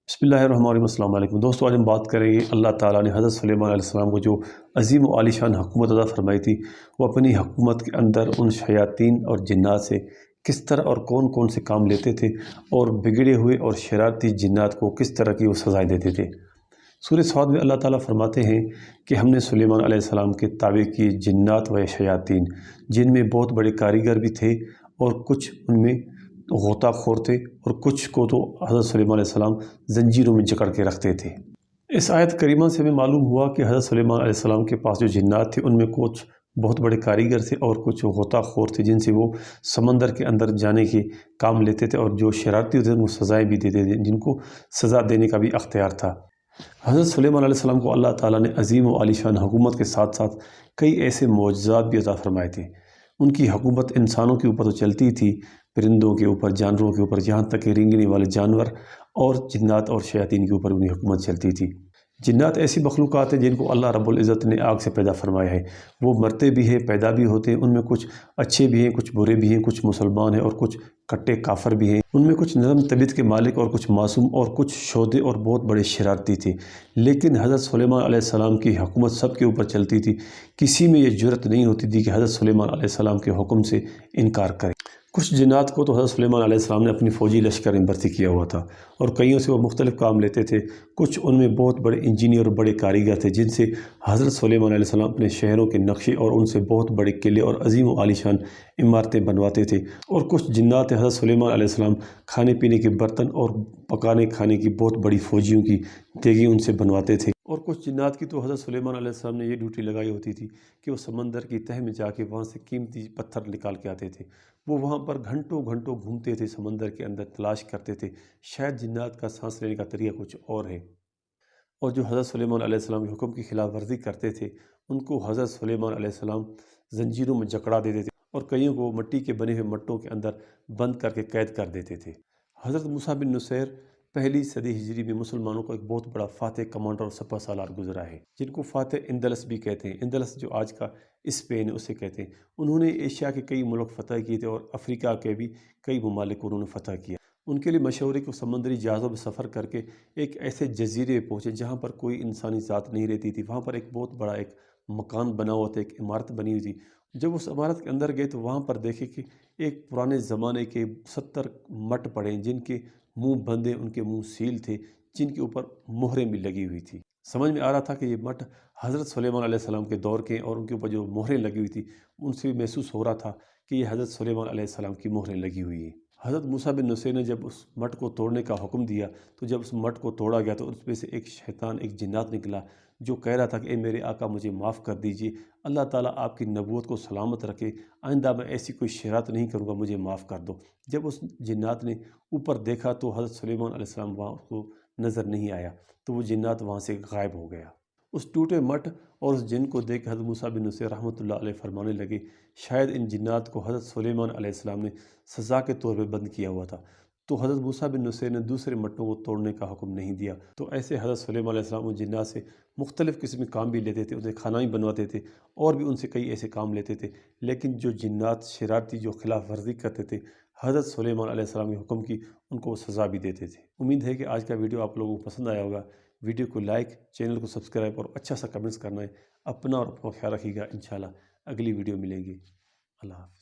बिस्मिल्लाहिर्रहमानिर्रहीम। अस्सलाम वालेकुम दोस्तों, आज हम बात करेंगे अल्लाह ताला ने हज़रत सुलेमान अलैहिस्सलाम को जो अजीम व आलीशान हुकूमत अता फरमाई थी। वो अपनी हुकूमत के अंदर उन शयातीन और जिन्नात से किस तरह और कौन कौन से काम लेते थे और बिगड़े हुए और शरारती जिन्नात को किस तरह की वो सज़ाएँ देते थे। सूरह सौद में अल्लाह ताला फरमाते हैं कि हमने सुलेमान अलैहिस्सलाम के ताबे किए जिन्नात व शयातीन, जिनमें बहुत बड़े कारीगर भी थे और कुछ उनमें गोताखोर थे और कुछ को तो हज़रत सुलेमान अलैहिस्सलाम जंजीरों में जकड़ के रखते थे। इस आयत करीमा से हमें मालूम हुआ कि हज़रत सुलेमान अलैहिस्सलाम के पास जो जिन्नात थे उनमें कुछ बहुत बड़े कारीगर थे और कुछ गोताखोर थे, जिनसे वो समंदर के अंदर जाने के काम लेते थे और जो शरारती थे उनको सज़ाएँ भी देते थे, जिनको सज़ा देने का भी अख्तियार था। हज़रत सुलेमान अलैहिस्सलाम को अल्लाह ताला ने अज़ीम व आलीशान हुकूमत के साथ साथ कई ऐसे मोअज़्ज़ात भी अता फरमाए थे। उनकी हुकूमत इंसानों के ऊपर तो चलती थी, परिंदों के ऊपर, जानवरों के ऊपर, यहाँ तक कि रेंगने वाले जानवर और जिन्नात और शयातीन के ऊपर उनकी हुकूमत चलती थी। जिन्नात ऐसी मखलूक़ात हैं जिनको अल्लाह रब्बुल इज़्ज़त ने आग से पैदा फरमाया है। वो मरते भी हैं, पैदा भी होते हैं। उनमें कुछ अच्छे भी हैं, कुछ बुरे भी हैं, कुछ मुसलमान हैं और कुछ कट्टे काफिर भी हैं। उनमें कुछ नरम तबीयत के मालिक और कुछ मासूम और कुछ शोधे और बहुत बड़े शरारती थे। लेकिन हज़रत सुलेमान अलैहिस्सलाम की हुकूमत सब के ऊपर चलती थी। किसी में ये जुर्रत नहीं होती थी कि हज़रत सुलेमान अलैहिस्सलाम के हुक्म से इनकार करे। कुछ जिन्नात को तो हज़रत सुलेमान अलैहिस्सलाम ने अपनी फ़ौजी लश्कर में भर्ती किया हुआ था और कईयों से वो मुख्तलिफ़ काम लेते थे। कुछ उनमें बहुत बड़े इंजीनियर और बड़े कारीगर थे, जिनसे हज़रत सुलेमान अलैहिस्सलाम अपने शहरों के नक्शे और उनसे बहुत बड़े किले और अजीम व आलीशान इमारतें बनवाते थे। और कुछ जिन्नात हज़रत सुलेमान अलैहिस्सलाम खाने पीने के बर्तन और पकाने खाने की बहुत बड़ी फ़ौजियों की देगी उनसे बनवाते थे। और कुछ जिन्नात की तो हज़रत सुलेमान अलैहिस्सलाम ने ये ड्यूटी लगाई होती थी कि वो समंदर की तह में जाके वहाँ से कीमती पत्थर निकाल के आते थे। वो वहाँ पर घंटों घंटों घूमते थे, समंदर के अंदर तलाश करते थे। शायद जिन्नात का सांस लेने का तरीका कुछ और है। और जो हज़रत सुलेमान अलैहिस्सलाम के हुक्म की खिलाफ वर्जी करते थे, उनको हज़रत सुलेमान अलैहिस्सलाम जंजीरों में जकड़ा देते थे और कईयों को मिट्टी के बने हुए मट्टों के अंदर बंद करके कैद कर देते थे। हज़रत मूसा बिन नुसैर पहली सदी हिजरी में मुसलमानों का एक बहुत बड़ा फातह कमांडर और सपा सालार गुजरा है, जिनको फातह इंदलस भी कहते हैं। इंदलस जो आज का स्पेन है उसे कहते हैं। उन्होंने एशिया के कई मुल्क फ़तह किए थे और अफ्रीका के भी कई ममालिक को उन्होंने फ़तह किया। उनके लिए मशहूर है कि वो समुद्री जहाज़ों में सफ़र करके एक ऐसे जजीरे पहुँचे जहाँ पर कोई इंसानी ज़ात नहीं रहती थी। वहाँ पर एक बहुत बड़ा एक मकान बना हुआ था, एक इमारत बनी हुई थी। जब उस इमारत के अंदर गए तो वहाँ पर देखे कि एक पुराने ज़माने के 70 मट पड़े हैं, जिनके मुंह बंदे, उनके मुंह सील थे, जिनके ऊपर मोहरें भी लगी हुई थी। समझ में आ रहा था कि ये मट हज़रत सुलेमान अलैहिस्सलाम के दौर के और उनके ऊपर जो मोहरें लगी हुई थी, उनसे भी महसूस हो रहा था कि ये हज़रत सुलेमान अलैहिस्सलाम की मोहरें लगी हुई हैं। हज़रत मूसा बिन नूसैर ने जब उस मठ को तोड़ने का हुक्म दिया, तो जब उस मठ को तोड़ा गया तो उसमें से एक शैतान, एक जिन्नात निकला, जो कह रहा था कि ए मेरे आका, मुझे माफ़ कर दीजिए, अल्लाह ताला आपकी नबूवत को सलामत रखे, आइंदा मैं ऐसी कोई शरारत नहीं करूँगा, मुझे माफ़ कर दो। जब उस जिन्नात ने ऊपर देखा तो हज़रत सुलेमान अलैहिस्सलाम वहाँ उसको नज़र नहीं आया, तो वो जिन्नात वहाँ से गायब हो गया। उस टूटे मठ और उस जिन को देख हज़रत मूसा बिन नूसैर रहमतुल्लाह अलैह फरमाने लगे, शायद इन जिन्नात को हज़रत सुलेमान अलैहिस्सलाम ने सज़ा के तौर पे बंद किया हुआ था। तो हज़रत मूसा बिन नूसैर ने दूसरे मट्टों को तोड़ने का हुक्म नहीं दिया। तो ऐसे हज़रत सुलेमान अलैहिस्सलाम उन जिन्नात से मुख्तलिफ़ किस्म के काम भी लेते थे, उन्हें खाना भी बनवाते थे और भी उनसे कई ऐसे काम लेते थे। लेकिन जो जिन्नात शरारती जो खिलाफ वर्जी करते थे हज़रत सुलेमान अलैहिस्सलाम के हुक्म की, उनको सज़ा भी देते थे। उम्मीद है कि आज का वीडियो आप लोगों को पसंद आया होगा। वीडियो को लाइक, चैनल को सब्सक्राइब और अच्छा सा कमेंट्स करना है। अपना और अपना ख्याल रखिएगा। इंशाल्लाह अगली वीडियो मिलेगी। अल्लाह हाफ़िज़।